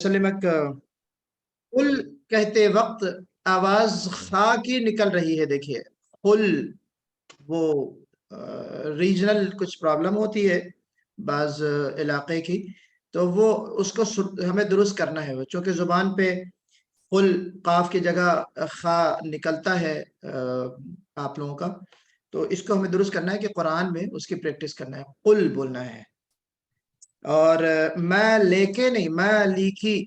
وسلم قل کہتے وقت آواز خا کی نکل رہی ہے. دیکھیے قل وہ ریجنل کچھ پرابلم ہوتی ہے بعض علاقے کی، تو وہ اس کو ہمیں درست کرنا ہے. چونکہ زبان پہ قل قاف کی جگہ خا نکلتا ہے آپ لوگوں کا، تو اس کو ہمیں درست کرنا ہے کہ قرآن میں اس کی پریکٹس کرنا ہے، قل بولنا ہے. اور میں لے کے نہیں، میں لیکی،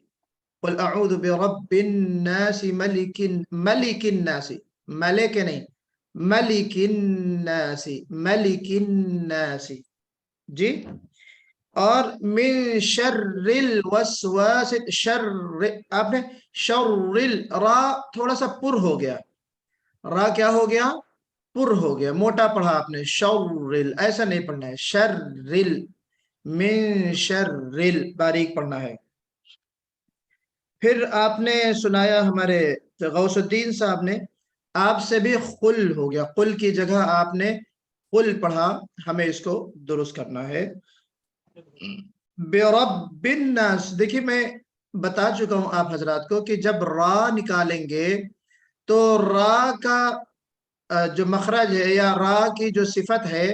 قل اعوذ برب الناس ملک الناس، ملک نہیں، ملک الناس، ملک الناس جی. اور من شر الوسواس، شر آپ نے شر را تھوڑا سا پر ہو گیا، را کیا ہو گیا؟ پر ہو گیا، موٹا پڑھا آپ نے. شر ایسا نہیں پڑھنا ہے، شر من شر باریک پڑھنا ہے. پھر آپ نے سنایا ہمارے غوث الدین صاحب نے، آپ سے بھی قل ہو گیا، قل کی جگہ آپ نے قل پڑھا، ہمیں اس کو درست کرنا ہے. برب الناس، دیکھیے میں بتا چکا ہوں آپ حضرات کو کہ جب را نکالیں گے تو را کا جو مخرج ہے یا را کی جو صفت ہے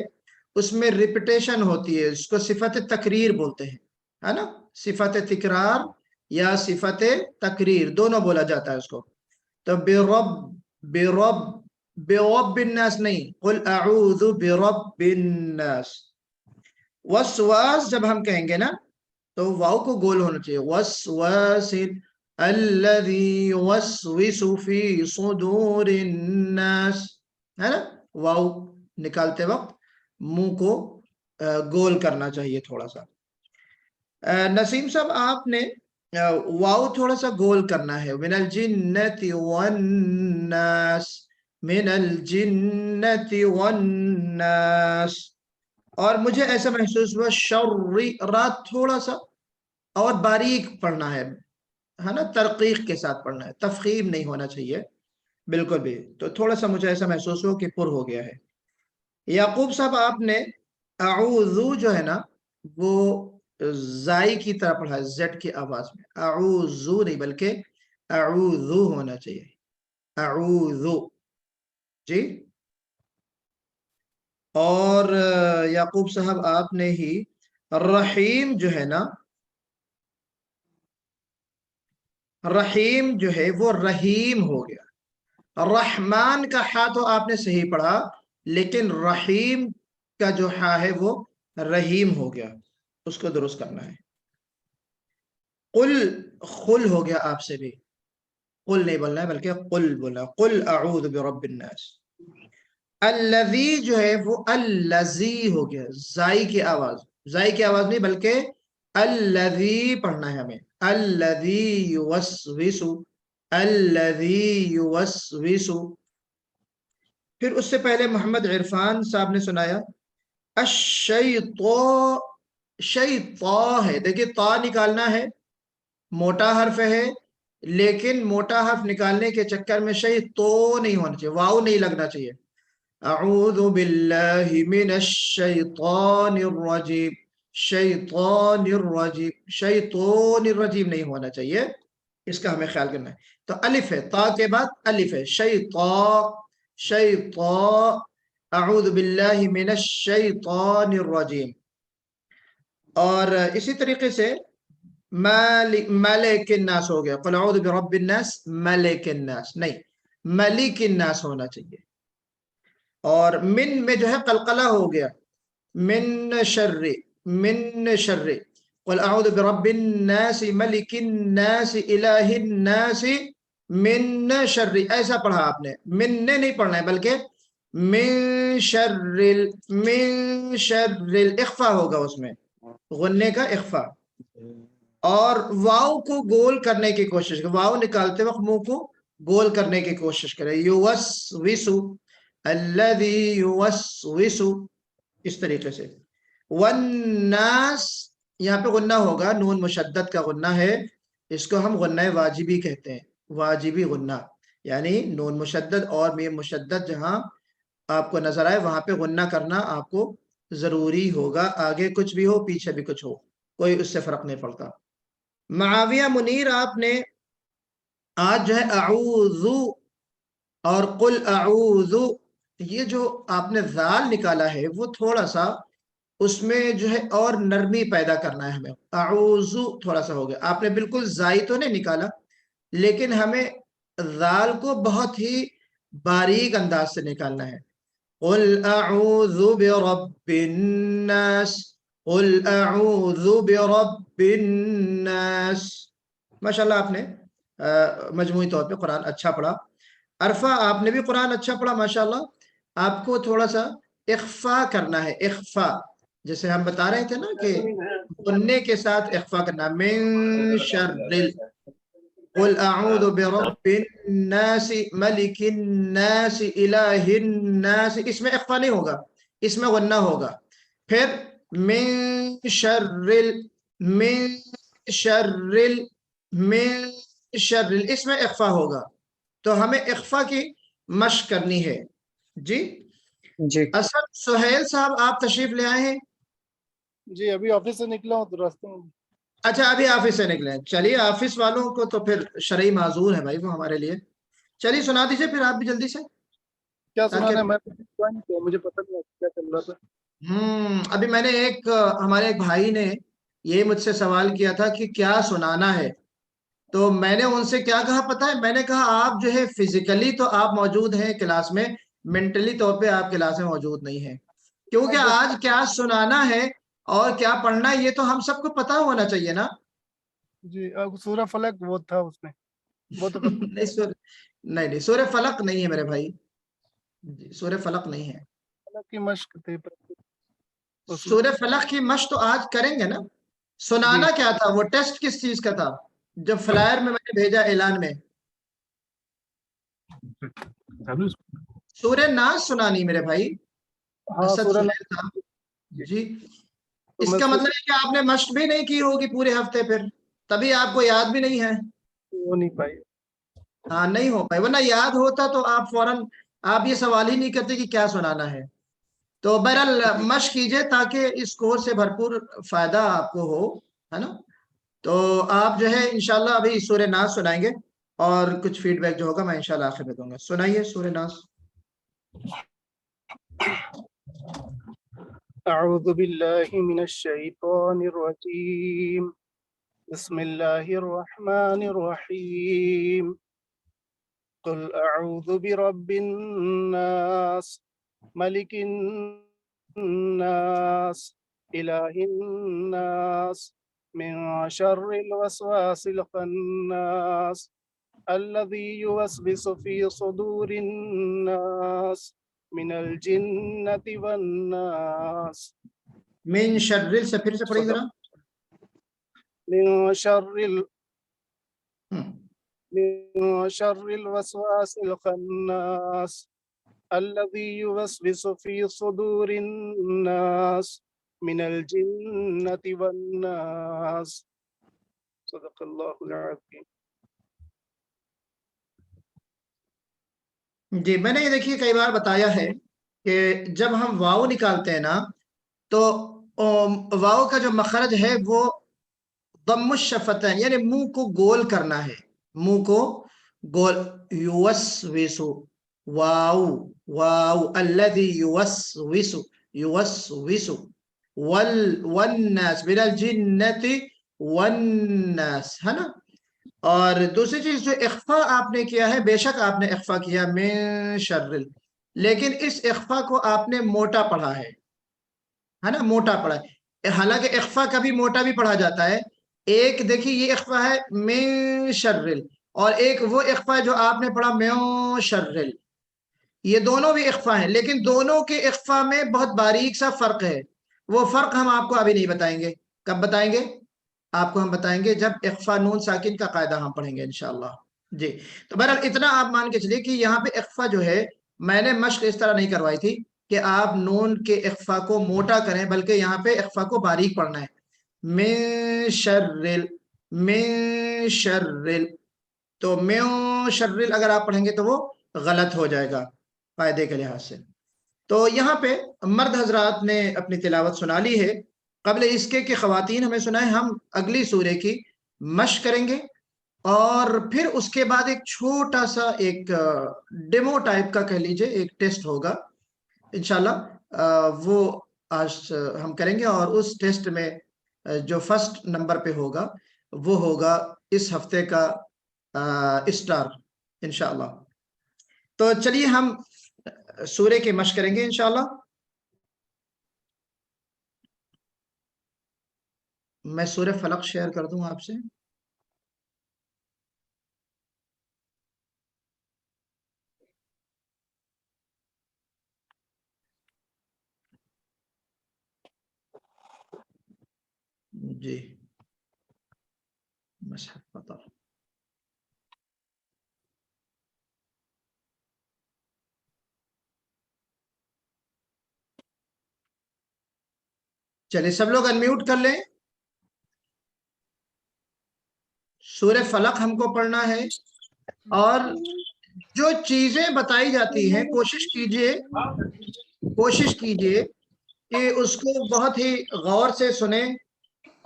اس میں ریپیٹیشن ہوتی ہے، اس کو صفت تقریر بولتے ہیں، ہے نا؟ صفت تکرار یا صفت تقریر دونوں بولا جاتا ہے اس کو. تو برب الناس نہیں، قل اعوذ برب الناس. وسواس جب ہم کہیں گے نا تو واو کو گول ہونا چاہیے، وسواس الذی یوسوس فی صدور الناس، ہے نا؟ واو نکالتے وقت منہ کو گول کرنا چاہیے تھوڑا سا. نسیم صاحب آپ نے واو تھوڑا سا گول کرنا ہے، من الجنت والناس، من الجنت والناس. اور مجھے ایسا محسوس ہوا شر را تھوڑا سا اور باریک پڑھنا ہے نا، ترقیق کے ساتھ پڑھنا ہے، تفخیم نہیں ہونا چاہیے بالکل بھی. تو تھوڑا سا مجھے ایسا محسوس ہوا کہ پر ہو گیا ہے. یعقوب صاحب آپ نے اعوذ جو ہے نا وہ زائی کی طرح پڑھا ہے، زیڈ کی آواز میں، اعوذ نہیں بلکہ اعوذ ہونا چاہیے، اعوذ جی. اور یعقوب صاحب آپ نے ہی رحیم جو ہے نا، رحیم جو ہے وہ رحیم ہو گیا. رحمان کا ہا تو آپ نے صحیح پڑھا، لیکن رحیم کا جو ہا ہے وہ رحیم ہو گیا، اس کو درست کرنا ہے. قل قل ہو گیا آپ سے بھی، قل نہیں بولنا ہے بلکہ قل بولنا، قل اعوذ برب الناس. الذی جو ہے وہ الذی ہو گیا، زائی کی آواز، زائی کی آواز نہیں بلکہ الذی پڑھنا ہے ہمیں، الذی یوسوس، الذی یوسوس. پھر اس سے پہلے محمد عرفان صاحب نے سنایا الشیطان، شیطان ہے، دیکھیں تا نکالنا ہے، موٹا حرف ہے، لیکن موٹا حرف نکالنے کے چکر میں شیطان نہیں ہونا چاہیے، واو نہیں لگنا چاہیے. اعوذ باللہ من الشیطان الرجیم، شیطان الرجیم، شیطان الرجیم نہیں ہونا چاہیے، اس کا ہمیں خیال کرنا ہے. تو الف ہے، تا کے بعد الف ہے، شیطان، شیطان، اعوذ باللہ من الشیطان الرجیم. اور اسی طریقے سے ملک الناس ہو گیا، قل اعوذ برب الناس ملک الناس نہیں، ملک الناس ہونا چاہیے. اور من میں جو ہے قلقلہ ہو گیا، من شر، من شر، قل اعوذ برب الناس ملک الناس الہ الناس من شر، ایسا پڑھا آپ نے، من نے نہیں پڑھنا ہے بلکہ من شر، من شر، اخفا ہوگا اس میں، غننے کا اخفا. اور واو کو گول کرنے کی کوشش کریں، واو نکالتے وقت منہ کو گول کرنے کی کوشش کریں، یوسوسو، الذی یوسوس، اس طریقے سے. والناس یہاں پہ غنہ ہوگا، نون مشدد کا غنہ ہے، اس کو ہم غنہ واجبی کہتے ہیں، واجبی غنہ، یعنی نون مشدد اور میم مشدد جہاں آپ کو نظر آئے وہاں پہ غنہ کرنا آپ کو ضروری ہوگا، آگے کچھ بھی ہو پیچھے بھی کچھ ہو، کوئی اس سے فرق نہیں پڑتا. معاویہ منیر آپ نے آج جو ہے اعوذ اور قل اعوذ، یہ جو آپ نے ذال نکالا ہے وہ تھوڑا سا اس میں جو ہے اور نرمی پیدا کرنا ہے ہمیں. اعوذ تھوڑا سا ہو گیا، آپ نے بالکل زائی تو نہیں نکالا، لیکن ہمیں ذال کو بہت ہی باریک انداز سے نکالنا ہے. قل اعوذ برب الناس، قل اعوذ برب الناس. ماشاءاللہ آپ نے مجموعی طور پہ قرآن اچھا پڑھا. عرفہ آپ نے بھی قرآن اچھا پڑھا ماشاءاللہ. آپ کو تھوڑا سا اخفا کرنا ہے، اخفا، جیسے ہم بتا رہے تھے نا کہ غنّے کے ساتھ اخفا کرنا. من شر قل اعوذ برب الناس ملک الناس الہ الناس، اس میں اخفا نہیں ہوگا، اس میں غنّہ ہوگا. پھر من شر من شر من شر، اس میں اخفا ہوگا. تو ہمیں اخفا کی مشق کرنی ہے. جی جی اسد سہیل صاحب آپ تشریف لے آئے ہیں؟ جی ابھی آفس سے نکلا ہوں تو راستے میں. اچھا ابھی آفس سے نکلے ہیں. چلیے آفس والوں کو تو پھر شرعی معذور ہے بھائی وہ ہمارے لیے. چلیے سنا دیجئے پھر آپ بھی جلدی سے. کیا سنانا ہے؟ میں جوائن کیا، مجھے پتہ نہیں کیا چل رہا تھا. ابھی میں نے ہمارے ایک بھائی نے یہ مجھ سے سوال کیا تھا کہ کیا سنانا ہے، تو میں نے ان سے کیا کہا پتہ ہے؟ میں نے کہا آپ جو ہے فزیکلی تو آپ موجود ہیں کلاس میں، مینٹلی طور پہ آپ کلاس میں موجود نہیں ہیں، کیونکہ آج کیا سنانا ہے اور کیا پڑھنا ہے یہ تو ہم سب کو پتا ہونا چاہیے نا. جی سورہ فلق وہ تھا اس میں، وہ تو نہیں سورہ فلق نہیں ہے میرے بھائی، جی سورہ فلق نہیں ہے. فلق کی مشق تھی. سورہ فلق کی مشق تو آج کریں گے نا. سنانا کیا تھا؟ وہ ٹیسٹ کس چیز کا تھا جب فلائر میں نے بھیجا اعلان میں؟ سورہ ناس سنانی میرے بھائی. اسد سہیل صاحب جی، اس کا مطلب ہے کہ آپ نے مشق بھی نہیں کی ہوگی پورے ہفتے، پھر تبھی آپ کو یاد بھی نہیں ہے. وہ نہیں پائی. ہاں نہیں ہو پائے، ورنہ یاد ہوتا تو آپ فوراً آپ یہ سوال ہی نہیں کرتے کہ کیا سنانا ہے. تو بہرحال مشق کیجئے تاکہ اس کورس سے بھرپور فائدہ آپ کو ہو، ہے نا. تو آپ جو ہے انشاءاللہ ابھی سورہ ناس سنائیں گے اور کچھ فیڈ بیک جو ہوگا میں انشاءاللہ آخر میں دوں گا. سنائیے سورہ ناس. اعوذ باللہ من الشیطان الرجیم، بسم اللہ الرحمن الرحیم. قل اعوذ برب الناس ملک الناس الہ الناس من شر الوسواس الخناس الذي يوسوس في صدور الناس من الجنة والناس. من شر سے پھر سے پڑھیے ذرا. من شر الوسواس الخناس الذي يوسوس في صدور الناس من الجنة والناس. صدق اللہ العظیم. جی میں نے یہ دیکھیے کئی بار بتایا ہے کہ جب ہم واو نکالتے ہیں نا تو واو کا جو مخرج ہے وہ ضم الشفتین، یعنی منہ کو گول کرنا ہے، منہ کو گول. یوسوسو، واو واو الذی یوسوسو یوسوسو والناس من الجنت والناس، ہے نا. اور دوسری چیز جو اخفا آپ نے کیا ہے، بے شک آپ نے اخفا کیا من شر، لیکن اس اخفا کو آپ نے موٹا پڑھا ہے نا، موٹا پڑھا ہے. حالانکہ اخفا کبھی موٹا بھی پڑھا جاتا ہے. ایک دیکھیے یہ اخفا ہے من شر، اور ایک وہ اخفا ہے جو آپ نے پڑھا من شر. یہ دونوں بھی اخفا ہیں، لیکن دونوں کے اخفا میں بہت باریک سا فرق ہے. وہ فرق ہم آپ کو ابھی نہیں بتائیں گے. کب بتائیں گے؟ آپ کو ہم بتائیں گے جب اخفا نون ساکن کا قاعدہ ہم پڑھیں گے انشاءاللہ. جی تو بہرحال اتنا آپ مان کے چلیے کہ یہاں پہ اخفا جو ہے میں نے مشق اس طرح نہیں کروائی تھی کہ آپ نون کے اخفا کو موٹا کریں، بلکہ یہاں پہ اخفا کو باریک پڑھنا ہے. من شر، من شر، تو من شر اگر آپ پڑھیں گے تو وہ غلط ہو جائے گا قاعدے کے لحاظ سے. تو یہاں پہ مرد حضرات نے اپنی تلاوت سنا لی ہے. قبل اس کے کہ خواتین ہمیں سنائیں. ہم اگلی سورے کی مشق کریں گے اور پھر اس کے بعد ایک چھوٹا سا ایک ڈیمو ٹائپ کا کہہ لیجئے ایک ٹیسٹ ہوگا انشاءاللہ، وہ آج ہم کریں گے، اور اس ٹیسٹ میں جو فرسٹ نمبر پہ ہوگا وہ ہوگا اس ہفتے کا اسٹار انشاءاللہ۔ تو چلیے ہم سورہ کی مشق کریں گے انشاءاللہ۔ میں سورہ فلق شیئر کر دوں آپ سے۔ جی مصحف پتہ چلے سب لوگ انمیوٹ کر لیں۔ سورہ فلق ہم کو پڑھنا ہے، اور جو چیزیں بتائی جاتی ہیں کوشش کیجئے کہ اس کو بہت ہی غور سے سنیں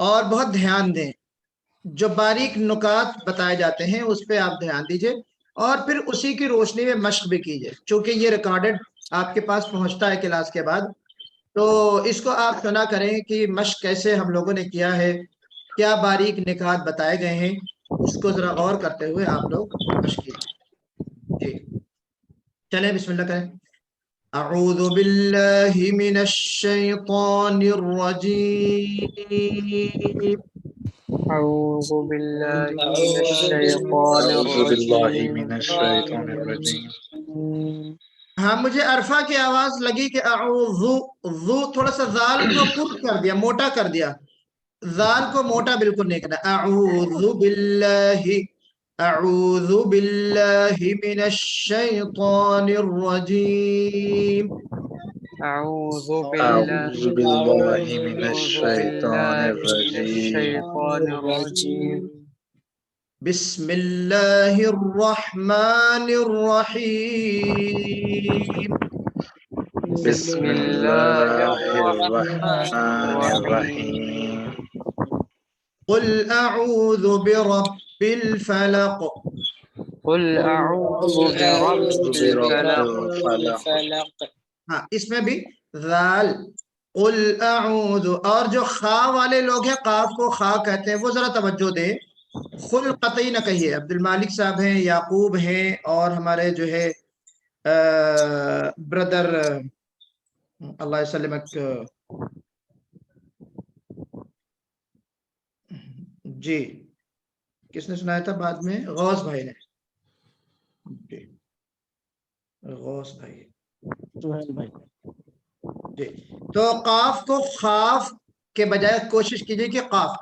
اور بہت دھیان دیں۔ جو باریک نکات بتائے جاتے ہیں اس پہ آپ دھیان دیجئے، اور پھر اسی کی روشنی میں مشق بھی کیجئے۔ چونکہ یہ ریکارڈڈ آپ کے پاس پہنچتا ہے کلاس کے بعد، تو اس کو آپ سنا کریں کہ مشق کیسے ہم لوگوں نے کیا ہے، کیا باریک نکات بتائے گئے ہیں، اس کو ذرا غور کرتے ہوئے آپ لوگ مشق کیجئے۔ جی چلیں بسم اللہ کریں۔ اعوذ باللہ من الشیطان الرجیم۔ أعوذ بالله من الشيطان الرجيم ہاں مجھے عرفہ کی آواز لگی کہ اعوذ تھوڑا سا زال کو پر کر دیا، موٹا کر دیا، زال کو موٹا بالکل نہیں کرنا۔ اعوذ باللہ من الشیطان الرجیم۔ أعوذ بالله من الشيطان الرجيم بسم اللہ الرحمن الرحیم۔ بسم الله الرحمن الرحيم قل اعوذ برب الفلق۔ قل أعوذ برب الفلق ہاں اس میں بھی ذال، قل اعوذ، اور جو خا والے لوگ ہیں قاف کو خا کہتے ہیں وہ ذرا توجہ دیں، خل قطعی نہ کہیے۔ عبد المالک صاحب ہیں، یعقوب ہیں، اور ہمارے جو ہے بردر اللہ یسلمک، جی کس نے سنایا تھا بعد میں؟ غوث بھائی نے، جی غوث بھائی، جی تو قاف کو خاف کے بجائے کوشش کیجئے کہ قاف،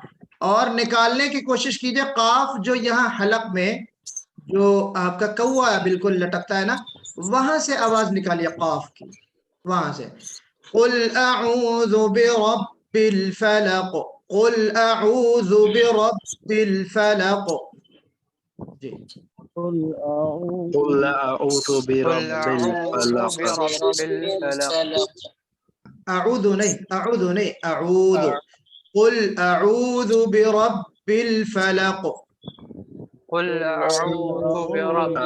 اور نکالنے کی کوشش کیجئے قاف جو یہاں حلق میں جو آپ کا کوا بالکل لٹکتا ہے نا، وہاں سے آواز نکالیے قاف کی، وہاں سے۔ قل اعوذ برب الفلق، قل اعوذ برب الفلق، جی قل اعوذ برب الفلق اعوذ نہیں، اعوذ، قل اعوذ برب الفلق، قل أعوذ برب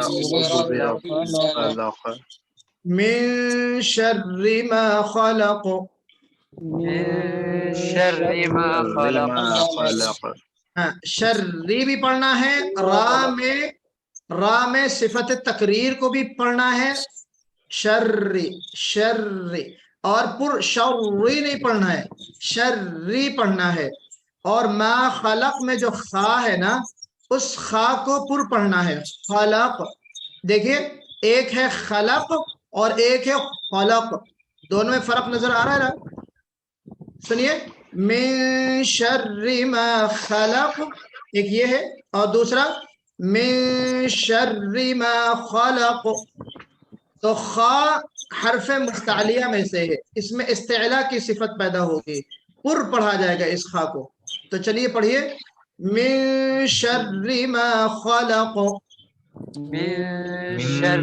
الفلق من شر ما خلق، من شر ما خلق ہاں شرری بھی پڑھنا ہے، را میں صفت تقریر کو بھی پڑھنا ہے، شرری، اور پر شرری نہیں پڑھنا ہے، شرری پڑھنا ہے، اور ما خلق میں جو خا ہے نا اس خا کو پر پڑھنا ہے، خلق۔ دیکھیے ایک ہے خلق اور ایک ہے خلق، دونوں میں فرق نظر آ رہا ہے نا؟ سنیے، من شر ما خلق ایک یہ ہے، اور دوسرا من شر ما خلق۔ تو خا حرف مستعلیہ میں سے ہے، اس میں استعلا کی صفت پیدا ہوگی، پر پڑھا جائے گا اس خا کو۔ تو چلیے پڑھیے، من شر ما خلق، من شر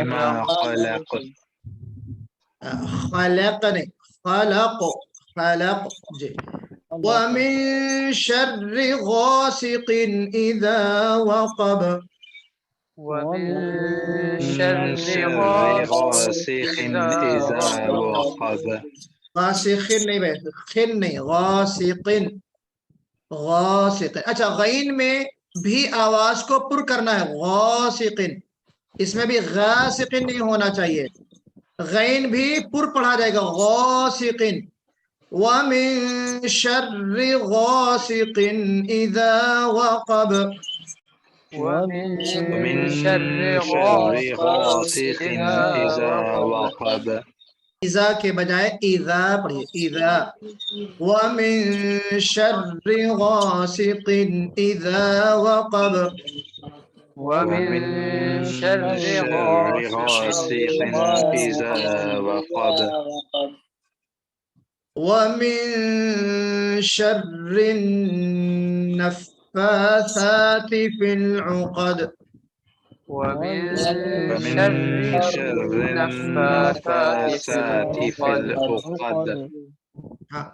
ما خلق خلق نہیں، خلق، جی وَمِن شَرِّ غَاسِقٍ إِذَا وَقَبَ ومن من شر شر غاسق غاسق إذا إذا وقب. وقب. غاسق نہیں بھائی، خن نہیں، غاسق غاسق. اچھا غین میں بھی آواز کو پر کرنا ہے، غاسق، اس میں بھی غاسق نہیں ہونا چاہیے، غین بھی پر پڑھا جائے گا، غاسق. وَمِن شَرِّ غَاسِقٍ إِذَا وَقَبَ ومن ومن شر شر غاسق غاسق إذا إذا وقب. وقب. اذا کے بجائے اذا پڑھیے، اذا. وَمِن شَرِّ غَاسِقٍ إِذَا وَقَبَ ومن شر شر غاسق غاسق إذا وقب. وَمِن شَرِّ النَّفَّاثَاتِ فِي الْعُقَدِ ومن ومن شر شر النفاثات في النفاثات في العقد. العقد. ہاں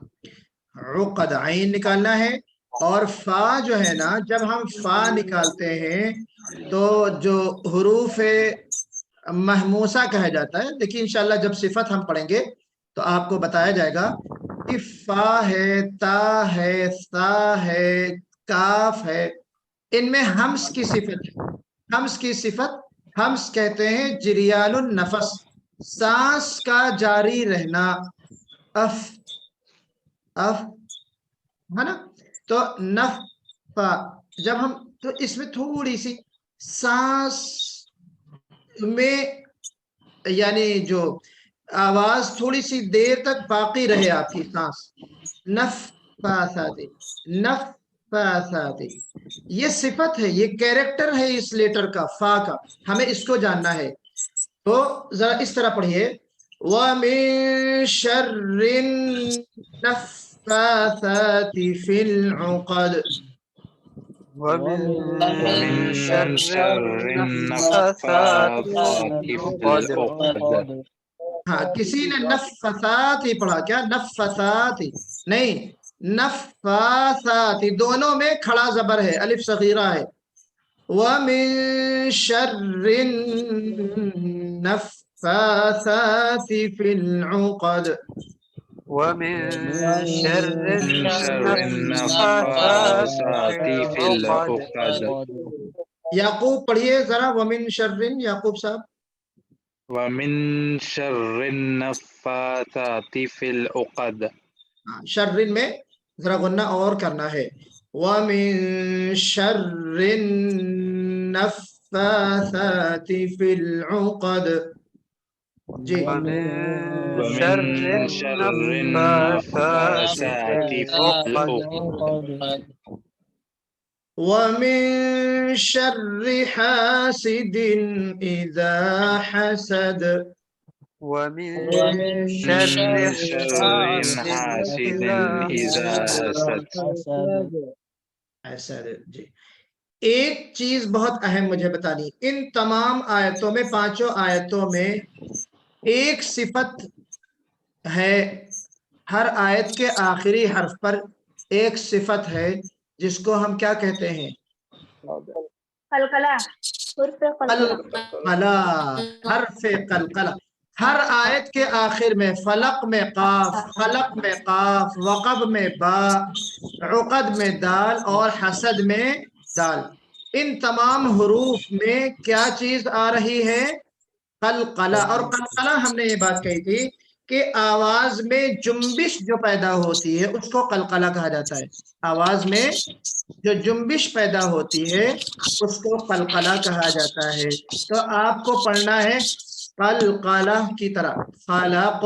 عقد عین نکالنا ہے، اور فا جو ہے نا، جب ہم فا نکالتے ہیں تو جو حروف محموسہ کہا جاتا ہے. دیکھیے انشاءاللہ جب صفت ہم پڑھیں گے تو آپ کو بتایا جائے گا کہ فا ہے، تا ہے، ثا ہے، کاف ہے، ان میں ہمس کی صفت ہے. ہمس کی صفت، ہمس کہتے ہیں جریان النفس، سانس کا جاری رہنا. اف اف ہے نا، تو نف جب ہم، تو اس میں تھوڑی سی سانس میں یعنی جو آواز تھوڑی سی دیر تک باقی رہے آپ کی سانس. نفاساتی، نفاساتی، یہ صفت ہے، یہ کیریکٹر ہے اس لیٹر کا، فا کا، ہمیں اس کو جاننا ہے. تو ذرا اس طرح پڑھیے، وَمِن شَرِّ النَّفَّاثَاتِ فِي الْعُقَدِ ومن ومن شر شر النفاثات النفاثات في في العقد. العقد. ہاں کسی نے نفاسات ہی پڑھا، کیا نفاسات ہی نہیں، نفاسات ہی، دونوں میں کھڑا زبر ہے، الف صغیرہ ہے. وَمِن شَرِّ النَّفَّاثَاتِ فِي الْعُقَدِ ومن شر من شر النفاثات النفاثات في في العقد. العقد. یعقوب پڑھیے ذرا، وَمِن شَرٍ، یعقوب صاحب. ومن شر النفاثات في العقد. شرن میں ذرا غنہ اور کرنا ہے، وَمِن شَرِّ النَّفَّاثَاتِ فِي الْعُقَدِ. جی ومن شر ومن شر النفاثات النفاثات في في العقد. العقد. وَمِن شَرِّ حَاسِدٍ إِذَا حَسَدَ ومن من شر شر حاسد حاسد إذا إذا حسد. حسد. جی ایک چیز بہت اہم مجھے بتانی، ان تمام آیتوں میں، پانچوں آیتوں میں ایک صفت ہے، ہر آیت کے آخری حرف پر ایک صفت ہے جس کو ہم کیا کہتے ہیں؟ قلقلہ، حرف قلقلہ. قلقلہ، حرف قلقلہ. ہر آیت کے آخر میں فلق میں قاف، خلق میں قاف، وقب میں با، عقد میں دال اور حسد میں دال. ان تمام حروف میں کیا چیز آ رہی ہے؟ قلقلہ. اور قلقلہ ہم نے یہ بات کہی تھی کہ آواز میں جنبش جو پیدا ہوتی ہے اس کو قلقلہ کہا جاتا ہے. آواز میں جو جنبش پیدا ہوتی ہے اس کو قلقلہ کہا جاتا ہے. تو آپ کو پڑھنا ہے قلقلہ کی طرح، خلق،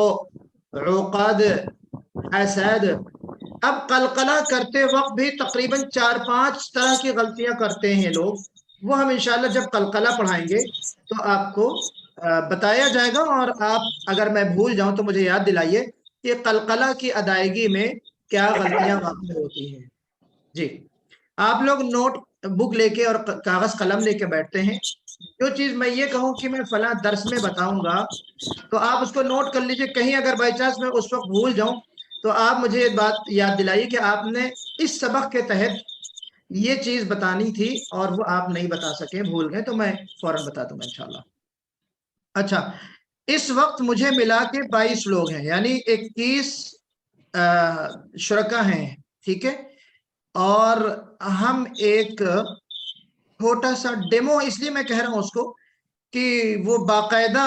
عقد، حسد. اب قلقلہ کرتے وقت بھی تقریباً 4-5 طرح کی غلطیاں کرتے ہیں لوگ، وہ ہم انشاءاللہ جب قلقلہ پڑھائیں گے تو آپ کو بتایا جائے گا، اور آپ اگر میں بھول جاؤں تو مجھے یاد دلائیے کہ قلقلہ کی ادائیگی میں کیا غلطیاں واقع ہوتی ہیں. جی آپ لوگ نوٹ بک لے کے اور کاغذ قلم لے کے بیٹھتے ہیں، جو چیز میں یہ کہوں کہ میں فلاں درس میں بتاؤں گا تو آپ اس کو نوٹ کر لیجئے، کہیں اگر بائی چانس میں اس وقت بھول جاؤں تو آپ مجھے یہ بات یاد دلائیے کہ آپ نے اس سبق کے تحت یہ چیز بتانی تھی اور وہ آپ نہیں بتا سکے، بھول گئے، تو میں فوراً بتا دوں گا انشاءاللہ۔ اچھا، اس وقت مجھے ملا کے 22 لوگ ہیں، یعنی 21 شرکا ہیں، ٹھیک ہے، اور ہم ایک چھوٹا سا ڈیمو، اس لیے میں کہہ رہا ہوں اس کو کہ وہ باقاعدہ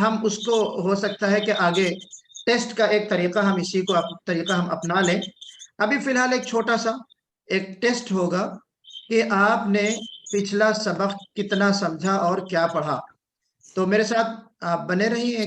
ہم اس کو ہو سکتا ہے کہ آگے ٹیسٹ کا ایک طریقہ ہم اسی کو طریقہ ہم اپنا لیں۔ ابھی فی الحال ایک چھوٹا سا ایک ٹیسٹ ہوگا کہ آپ نے پچھلا سبق کتنا سمجھا اور کیا پڑھا۔ تو میرے ساتھ آپ بنے رہیے۔